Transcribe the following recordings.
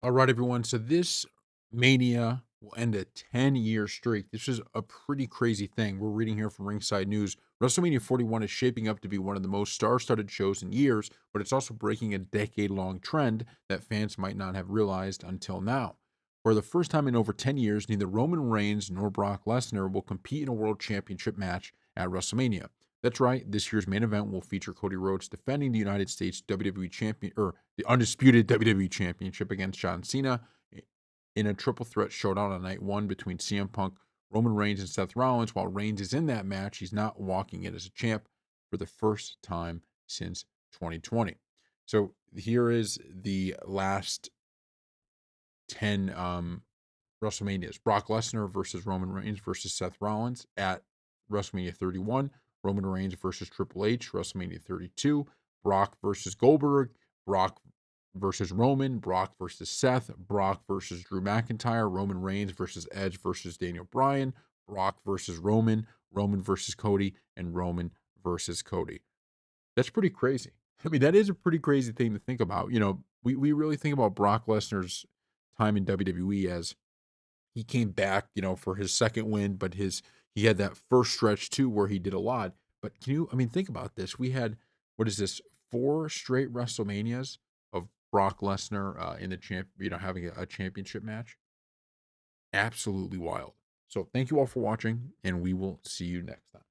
All right, everyone. So this Mania will end a 10-year streak. This is a pretty crazy thing. We're reading here from Ringside News. WrestleMania 41 is shaping up to be one of the most star-studded shows in years, but it's also breaking a decade-long trend that fans might not have realized until now. For the first time in over 10 years, neither Roman Reigns nor Brock Lesnar will compete in a world championship match at WrestleMania. That's right. This year's main event will feature Cody Rhodes defending the United States WWE champion or the undisputed WWE championship against John Cena in a triple threat showdown on night one between CM Punk, Roman Reigns, and Seth Rollins. While Reigns is in that match, he's not walking in as a champ for the first time since 2020. So here is the last 10 WrestleManias. Brock Lesnar versus Roman Reigns versus Seth Rollins at WrestleMania 31. Roman Reigns versus Triple H, WrestleMania 32. Brock versus Goldberg. Brock versus Roman. Brock versus Seth. Brock versus Drew McIntyre. Roman Reigns versus Edge versus Daniel Bryan. Brock versus Roman. Roman versus Cody. And Roman versus Cody. That's pretty crazy. I mean, that is a pretty crazy thing to think about. We really think about Brock Lesnar's time in WWE as he came back, for his second win, but he had that first stretch too where he did a lot. But I mean, think about this. We had, what is this, four straight WrestleManias of Brock Lesnar in the having a championship match. Absolutely wild. So thank you all for watching, and we will see you next time.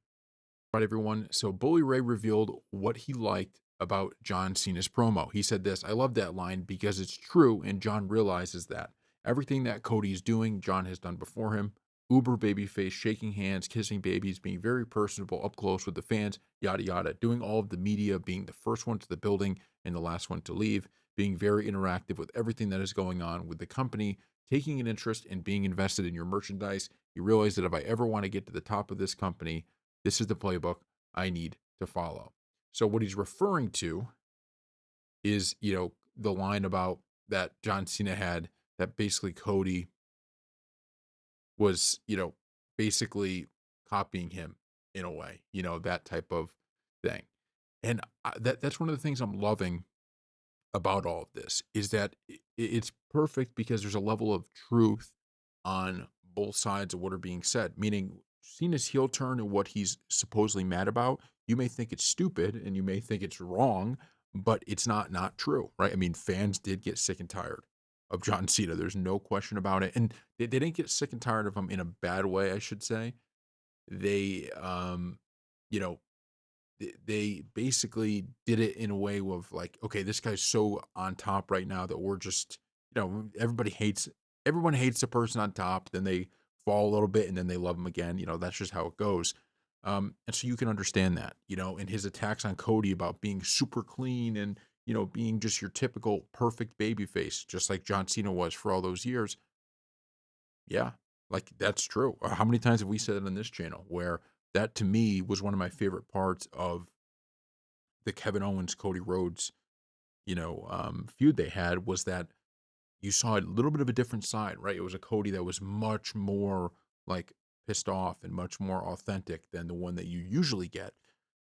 All right, everyone. So Bully Ray revealed what he liked about John Cena's promo. He said this: "I love that line because it's true, and John realizes that everything that Cody is doing, John has done before him. Uber babyface, shaking hands, kissing babies, being very personable, up close with the fans, yada yada. Doing all of the media, being the first one to the building and the last one to leave, being very interactive with everything that is going on with the company, taking an interest and being invested in your merchandise. You realize that if I ever want to get to the top of this company, this is the playbook I need to follow." So what he's referring to is, the line about that John Cena had, that basically Cody was, basically copying him in a way, that type of thing. And that's one of the things I'm loving about all of this is that it's perfect because there's a level of truth on both sides of what are being said. Meaning, Cena's heel turn and what he's supposedly mad about, you may think it's stupid and you may think it's wrong, but it's not true, right? I mean, fans did get sick and tired of John Cena. There's no question about it, and they didn't get sick and tired of him in a bad way, I should say. They, you know, they basically did it in a way of like, okay, this guy's so on top right now that we're just, everyone hates the person on top, then they fall a little bit and then they love him again. That's just how it goes. And so you can understand that, and his attacks on Cody about being super clean and, being just your typical perfect baby face, just like John Cena was for all those years. Yeah, like that's true. How many times have we said it on this channel where that to me was one of my favorite parts of the Kevin Owens Cody Rhodes, feud they had, was that you saw a little bit of a different side, right? It was a Cody that was much more like pissed off and much more authentic than the one that you usually get,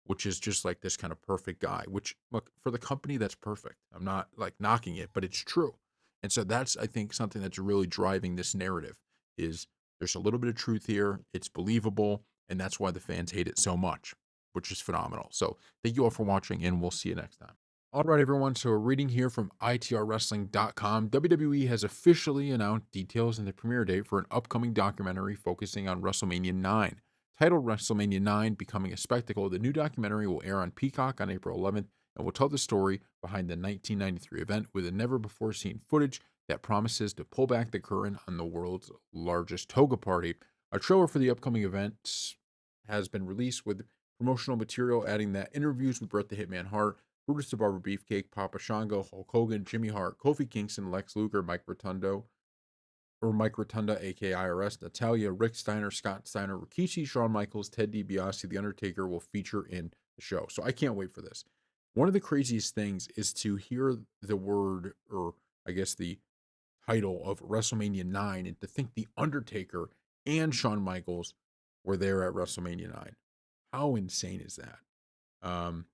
which is just like this kind of perfect guy, which look, for the company, that's perfect. I'm not like knocking it, but it's true. And so that's, I think, something that's really driving this narrative is there's a little bit of truth here. It's believable. And that's why the fans hate it so much, which is phenomenal. So thank you all for watching, and we'll see you next time. All right, everyone. So, we're reading here from itrwrestling.com. WWE has officially announced details and the premiere date for an upcoming documentary focusing on WrestleMania 9. Titled WrestleMania 9 Becoming a Spectacle, the new documentary will air on Peacock on April 11th and will tell the story behind the 1993 event with a never before seen footage that promises to pull back the curtain on the world's largest toga party. A trailer for the upcoming event has been released with promotional material adding that interviews with Bret the Hitman Hart, Brutus the Barber Beefcake, Papa Shango, Hulk Hogan, Jimmy Hart, Kofi Kingston, Lex Luger, Mike Rotunda, aka IRS, Natalia, Rick Steiner, Scott Steiner, Rikishi, Shawn Michaels, Ted DiBiase, The Undertaker will feature in the show. So I can't wait for this. One of the craziest things is to hear the word, or I guess the title of WrestleMania 9, and to think The Undertaker and Shawn Michaels were there at WrestleMania 9. How insane is that? Um,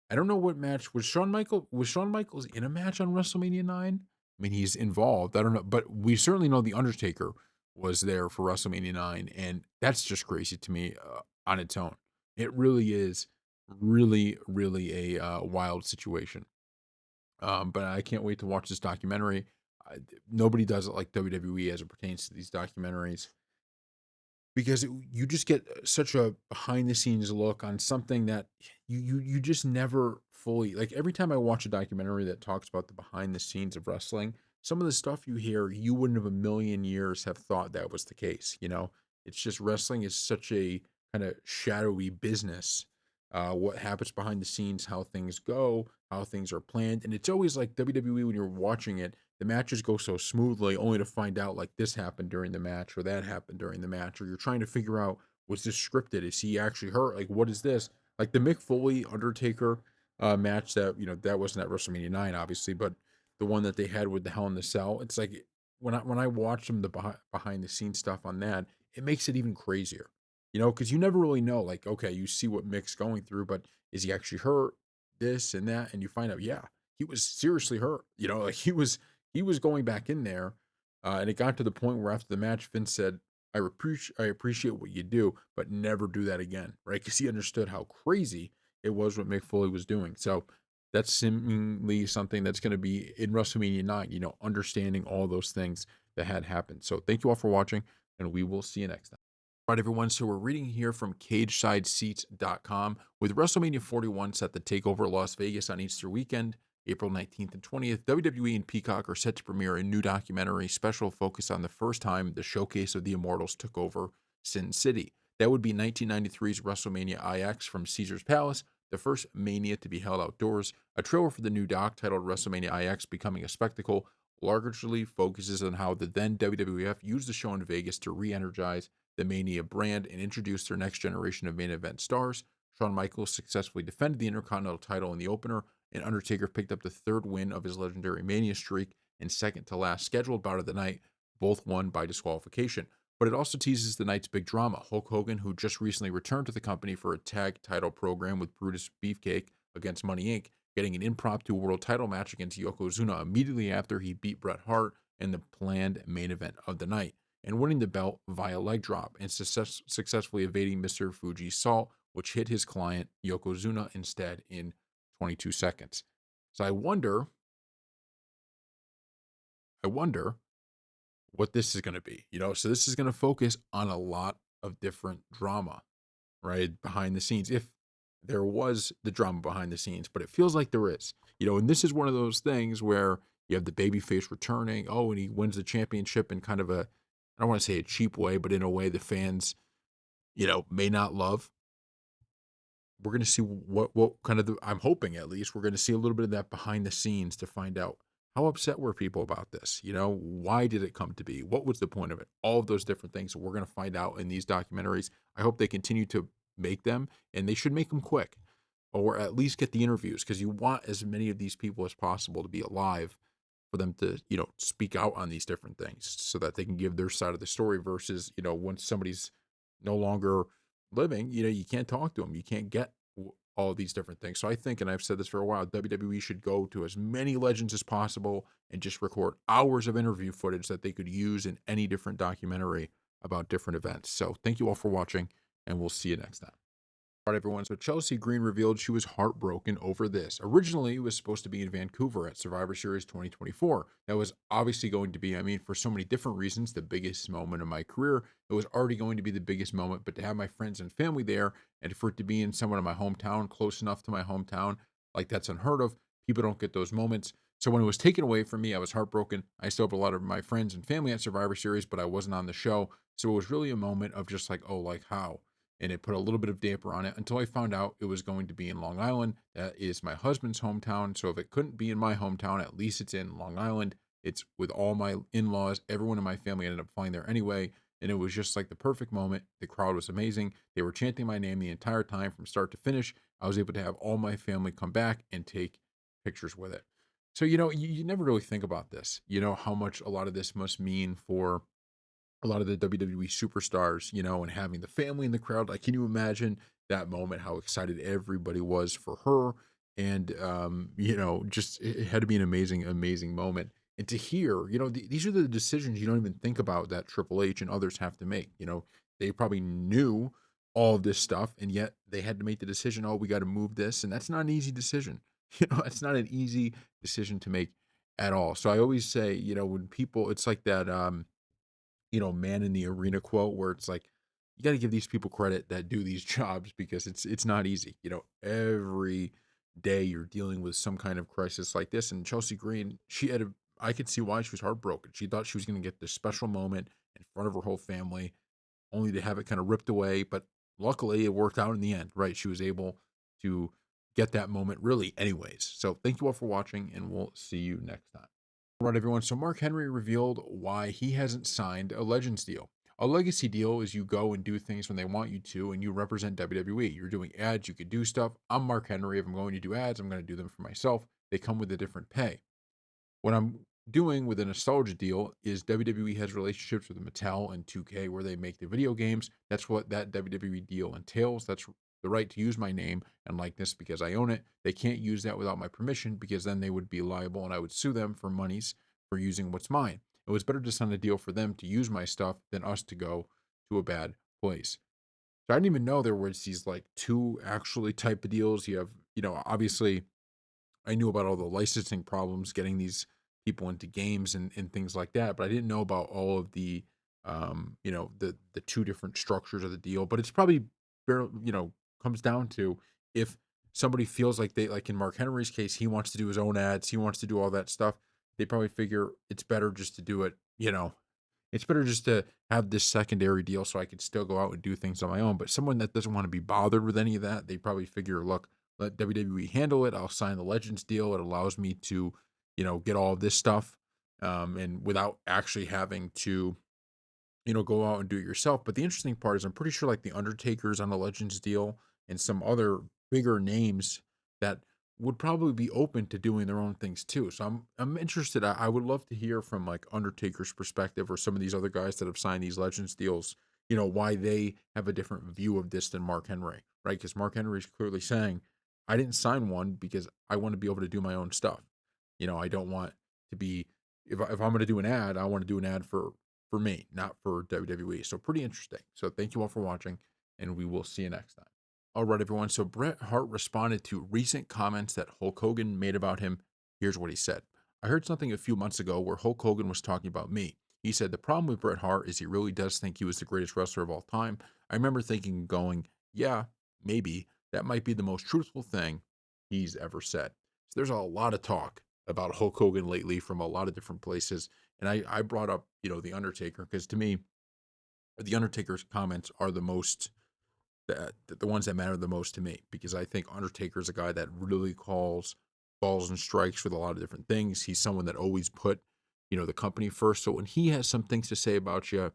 I don't know what match was Shawn Michaels in a match on WrestleMania 9? I mean, he's involved. I don't know, but we certainly know The Undertaker was there for WrestleMania 9, and that's just crazy to me, on its own. It really is really, really a, wild situation. But I can't wait to watch this documentary. Nobody does it like WWE as it pertains to these documentaries because you just get such a behind the scenes look on something that you just never fully like. Every time I watch a documentary that talks about the behind the scenes of wrestling, some of the stuff you hear you wouldn't have a million years have thought that was the case. It's just wrestling is such a kind of shadowy business. What happens behind the scenes, how things go, how things are planned, and it's always like WWE when you're watching it, the matches go so smoothly only to find out like this happened during the match or that happened during the match, or you're trying to figure out, was this scripted, is he actually hurt, like what is this, like the Mick Foley Undertaker match that that wasn't at WrestleMania 9 obviously, but the one that they had with the Hell in the Cell. It's like when I watch them, the behind the scenes stuff on that, it makes it even crazier, because you never really know, like, okay, you see what Mick's going through, but is he actually hurt, this and that, and you find out, yeah, he was seriously hurt, like he was going back in there, and it got to the point where after the match, Vince said, I appreciate what you do, but never do that again, right? Because he understood how crazy it was what Mick Foley was doing. So that's seemingly something that's going to be in WrestleMania 9, understanding all those things that had happened. So thank you all for watching, and we will see you next time. All right, everyone. So we're reading here from CagesideSeats.com. With WrestleMania 41 set to take over Las Vegas on Easter weekend, April 19th and 20th, WWE and Peacock are set to premiere a new documentary special focused on the first time the Showcase of the Immortals took over Sin City. That would be 1993's WrestleMania IX from Caesar's Palace, the first Mania to be held outdoors. A trailer for the new doc titled WrestleMania IX Becoming a Spectacle largely focuses on how the then WWF used the show in Vegas to re energize the Mania brand and introduce their next generation of main event stars. Shawn Michaels successfully defended the Intercontinental title in the opener, and Undertaker picked up the third win of his legendary Mania streak and second to last scheduled bout of the night, both won by disqualification. But it also teases the night's big drama. Hulk Hogan, who just recently returned to the company for a tag title program with Brutus Beefcake against Money Inc., getting an impromptu world title match against Yokozuna immediately after he beat Bret Hart in the planned main event of the night, and winning the belt via leg drop and successfully evading Mr. Fuji's salt, which hit his client Yokozuna instead in 22 seconds. So I wonder what this is going to be. So this is going to focus on a lot of different drama, right? Behind the scenes. If there was the drama behind the scenes, but it feels like there is. And this is one of those things where you have the babyface returning, and he wins the championship in kind of a, I don't want to say a cheap way, but in a way the fans, may not love. We're going to see what kind of I'm hoping at least we're going to see a little bit of that behind the scenes to find out how upset were people about this. Why did it come to be? What was the point of it? All of those different things we're going to find out in these documentaries. I hope they continue to make them, and they should make them quick, or at least get the interviews, because you want as many of these people as possible to be alive for them to speak out on these different things so that they can give their side of the story versus once somebody's no longer living, you can't talk to them, you can't get all these different things. So I think, and I've said this for a while, WWE should go to as many legends as possible and just record hours of interview footage that they could use in any different documentary about different events. So thank you all for watching, and we'll see you next time. All right, everyone. So Chelsea Green revealed she was heartbroken over this. Originally, it was supposed to be in Vancouver at Survivor Series 2024. That was obviously going to be, I mean, for so many different reasons, the biggest moment of my career. It was already going to be the biggest moment, but to have my friends and family there and for it to be in someone in my hometown, close enough to my hometown, like that's unheard of. People don't get those moments. So when it was taken away from me, I was heartbroken. I still have a lot of my friends and family at Survivor Series, but I wasn't on the show. So it was really a moment of just like, oh, like how? And it put a little bit of damper on it until I found out it was going to be in Long Island. That is my husband's hometown. So if it couldn't be in my hometown, at least it's in Long Island. It's with all my in laws. Everyone in my family ended up flying there anyway. And it was just like the perfect moment. The crowd was amazing. They were chanting my name the entire time from start to finish. I was able to have all my family come back and take pictures with it. So, you never really think about this, how much a lot of this must mean for a lot of the WWE superstars, and having the family in the crowd. Like, can you imagine that moment? How excited everybody was for her, and just it had to be an amazing, amazing moment. And to hear, these are the decisions you don't even think about that Triple H and others have to make. They probably knew all of this stuff, and yet they had to make the decision. Oh, we got to move this, and that's not an easy decision. It's not an easy decision to make at all. So I always say, when people, it's like that. Man in the arena quote where it's like, you got to give these people credit that do these jobs because it's not easy. Every day you're dealing with some kind of crisis like this. And Chelsea Green, I could see why she was heartbroken. She thought she was going to get this special moment in front of her whole family, only to have it kind of ripped away. But luckily, it worked out in the end, right? She was able to get that moment really, anyways. So thank you all for watching, and we'll see you next time. All right, everyone. So Mark Henry revealed why he hasn't signed a Legends deal. A legacy deal is you go and do things when they want you to, and you represent WWE. You're doing ads, you could do stuff. I'm Mark Henry. If I'm going to do ads, I'm going to do them for myself. They come with a different pay. What I'm doing with a nostalgia deal is WWE has relationships with Mattel and 2K where they make the video games. That's what that WWE deal entails. That's the right to use my name and likeness because I own it. They can't use that without my permission because then they would be liable and I would sue them for monies for using what's mine. It was better to sign a deal for them to use my stuff than us to go to a bad place. So I didn't even know there was these like two actually type of deals. You have, obviously I knew about all the licensing problems getting these people into games and things like that, but I didn't know about all of the two different structures of the deal. But it's probably comes down to if somebody feels like they like in Mark Henry's case, he wants to do his own ads, he wants to do all that stuff. They probably figure it's better just to do it, it's better just to have this secondary deal so I could still go out and do things on my own. But someone that doesn't want to be bothered with any of that, they probably figure, look, let WWE handle it. I'll sign the Legends deal. It allows me to, get all of this stuff, and without actually having to, go out and do it yourself. But the interesting part is I'm pretty sure like the Undertaker's on the Legends deal and some other bigger names that would probably be open to doing their own things too. So I'm interested. I would love to hear from like Undertaker's perspective or some of these other guys that have signed these Legends deals, why they have a different view of this than Mark Henry, right? Because Mark Henry is clearly saying, I didn't sign one because I want to be able to do my own stuff. I don't want to be if I'm going to do an ad, I want to do an ad for me, not for WWE. So pretty interesting. So thank you all for watching, and we will see you next time. All right, everyone. So Bret Hart responded to recent comments that Hulk Hogan made about him. Here's what he said. I heard something a few months ago where Hulk Hogan was talking about me. He said, the problem with Bret Hart is he really does think he was the greatest wrestler of all time. I remember thinking and going, yeah, maybe that might be the most truthful thing he's ever said. So there's a lot of talk about Hulk Hogan lately from a lot of different places. And I brought up, The Undertaker, because to me, The Undertaker's comments are the ones that matter the most to me, because I think Undertaker is a guy that really calls balls and strikes with a lot of different things. He's someone that always put, the company first. So when he has some things to say about you,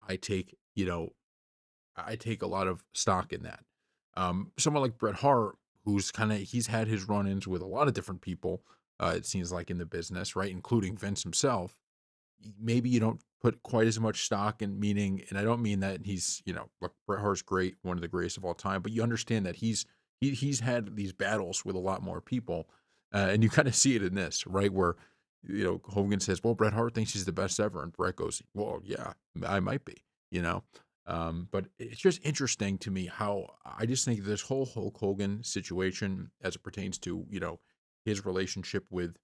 I take, I take a lot of stock in that. Someone like Bret Hart, he's had his run-ins with a lot of different people. It seems like in the business, right, including Vince himself. Maybe you don't put quite as much stock in meaning, and I don't mean that he's, look, Bret Hart's great, one of the greatest of all time, but you understand that he's had these battles with a lot more people, and you kind of see it in this, right, where Hogan says, "Well, Bret Hart thinks he's the best ever," and Bret goes, "Well, yeah, I might be," you know. But it's just interesting to me how I just think this whole Hulk Hogan situation, as it pertains to his relationship with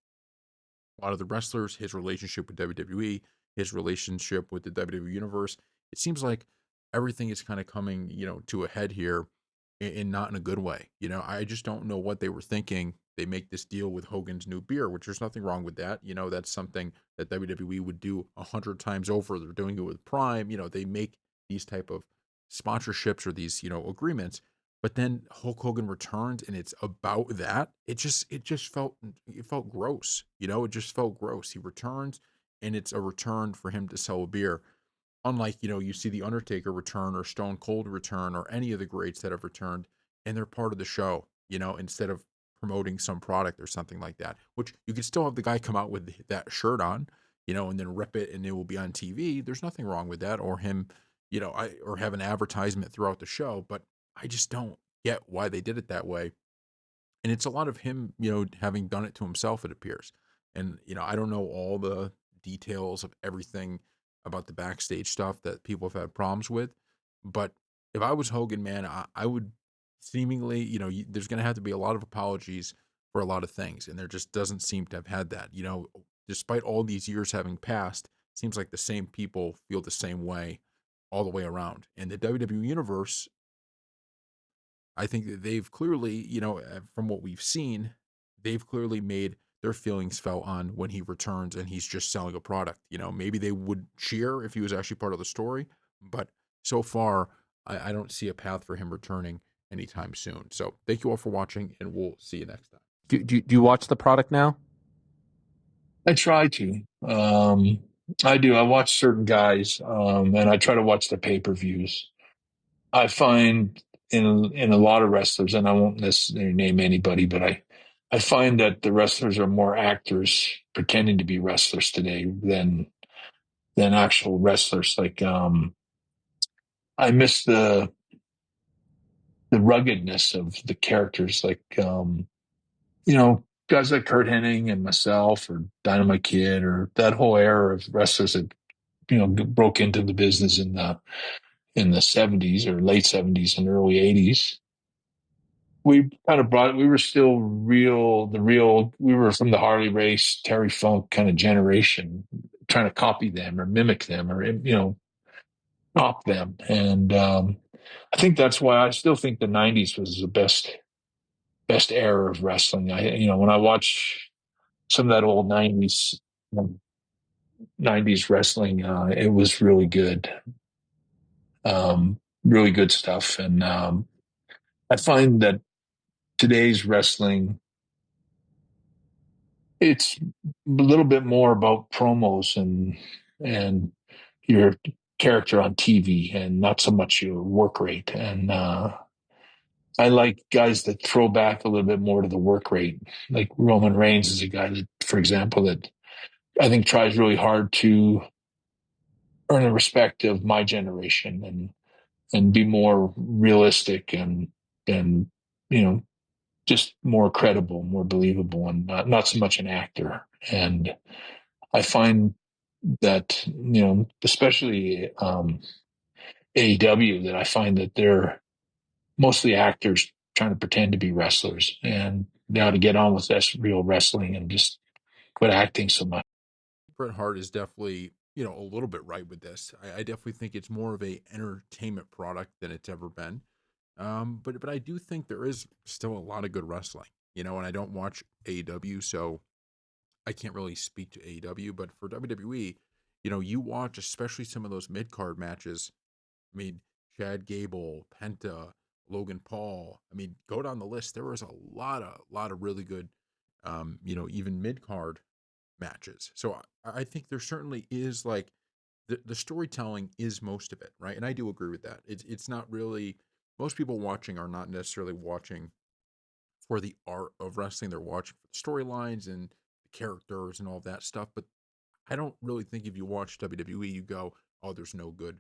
a lot of the wrestlers, his relationship with WWE, his relationship with the WWE universe. It seems like everything is kind of coming, to a head here and not in a good way. I just don't know what they were thinking. They make this deal with Hogan's new beer, which there's nothing wrong with that. That's something that WWE would do 100 times over. They're doing it with Prime. They make these type of sponsorships or these, agreements. But then Hulk Hogan returns and it's about that. It felt gross. It just felt gross. He returns and it's a return for him to sell a beer. Unlike, you see the Undertaker return or Stone Cold return or any of the greats that have returned and they're part of the show, instead of promoting some product or something like that, which you could still have the guy come out with that shirt on, and then rip it and it will be on TV. There's nothing wrong with that, or him, or have an advertisement throughout the show, but I just don't get why they did it that way. And it's a lot of him, having done it to himself, it appears. And, I don't know all the details of everything about the backstage stuff that people have had problems with. But if I was Hogan, man, I would seemingly, there's going to have to be a lot of apologies for a lot of things. And there just doesn't seem to have had that. Despite all these years having passed, seems like the same people feel the same way all the way around. And the WWE universe, I think that they've clearly, from what we've seen, they've clearly made their feelings felt on when he returns and he's just selling a product. Maybe they would cheer if he was actually part of the story, but so far, I don't see a path for him returning anytime soon. So thank you all for watching, and we'll see you next time. Do you watch the product now? I try to. I do. I watch certain guys, and I try to watch the pay-per-views. I find in a lot of wrestlers, and I won't necessarily name anybody, but I find that the wrestlers are more actors pretending to be wrestlers today than actual wrestlers. Like I miss the ruggedness of the characters, like guys like Kurt Hennig and myself, or Dynamite Kid, or that whole era of wrestlers that broke into the business in the 70s or late 70s and early 80s. We kind of we were still we were from the Harley Race, Terry Funk kind of generation, trying to copy them or mimic them or, top them. And I think that's why I still think the 90s was the best era of wrestling. When I watch some of that old 90s wrestling, it was really good. Really good stuff. And I find that today's wrestling, it's a little bit more about promos and your character on TV, and not so much your work rate. And I like guys that throw back a little bit more to the work rate. Like Roman Reigns is a guy that, for example, that I think tries really hard to earn the respect of my generation and be more realistic and you know just more credible, more believable, and not so much an actor. And I find that, especially AEW, that I find that they're mostly actors trying to pretend to be wrestlers, and they ought to get on with this real wrestling and just quit acting so much. Bret Hart is definitely, a little bit right with this. I definitely think it's more of a entertainment product than it's ever been. But I do think there is still a lot of good wrestling, and I don't watch AEW, so I can't really speak to AEW. But for WWE, you watch especially some of those mid card matches. I mean, Chad Gable, Penta, Logan Paul. I mean, go down the list. There was a lot of really good, even mid card matches. So I think there certainly is like the storytelling is most of it, right? And I do agree with that. It's not really most people watching are not necessarily watching for the art of wrestling. They're watching for the storylines and the characters and all that stuff. But I don't really think if you watch WWE, you go, oh, there's no good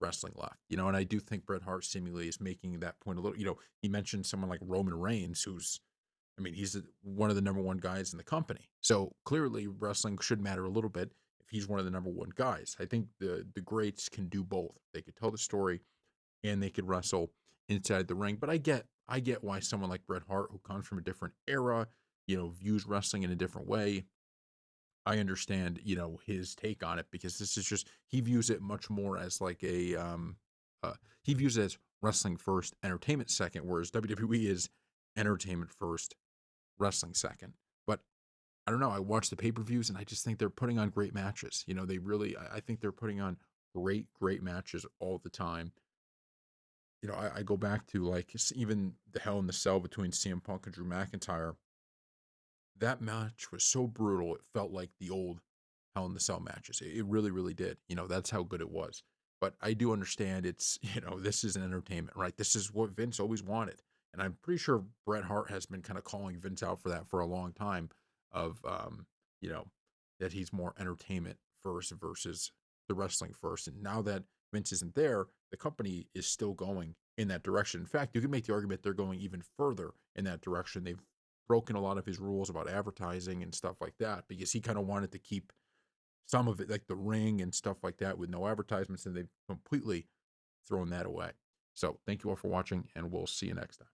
wrestling left, and I do think Bret Hart seemingly is making that point a little, he mentioned someone like Roman Reigns, who's, I mean, he's one of the number one guys in the company. So clearly wrestling should matter a little bit if he's one of the number one guys. I think the greats can do both. They could tell the story and they could wrestle inside the ring. But I get why someone like Bret Hart, who comes from a different era, views wrestling in a different way. I understand, his take on it because this is just he views it much more as like he views it as wrestling first, entertainment second, whereas WWE is entertainment first, wrestling second. But I don't know. I watch the pay-per-views and I just think they're putting on great matches. They really I think they're putting on great matches all the time. I go back to like even the Hell in the Cell between CM Punk and Drew McIntyre. That match was so brutal. It felt like the old Hell in the Cell matches. It really, really did. That's how good it was. But I do understand it's, this is an entertainment, right? This is what Vince always wanted. And I'm pretty sure Bret Hart has been kind of calling Vince out for that for a long time of, you know, that he's more entertainment first versus the wrestling first. And now that Vince isn't there, the company is still going in that direction. In fact, you can make the argument they're going even further in that direction. They've broken a lot of his rules about advertising and stuff like that because he kind of wanted to keep some of it, like the ring and stuff like that, with no advertisements, and they've completely thrown that away. So, thank you all for watching, and we'll see you next time.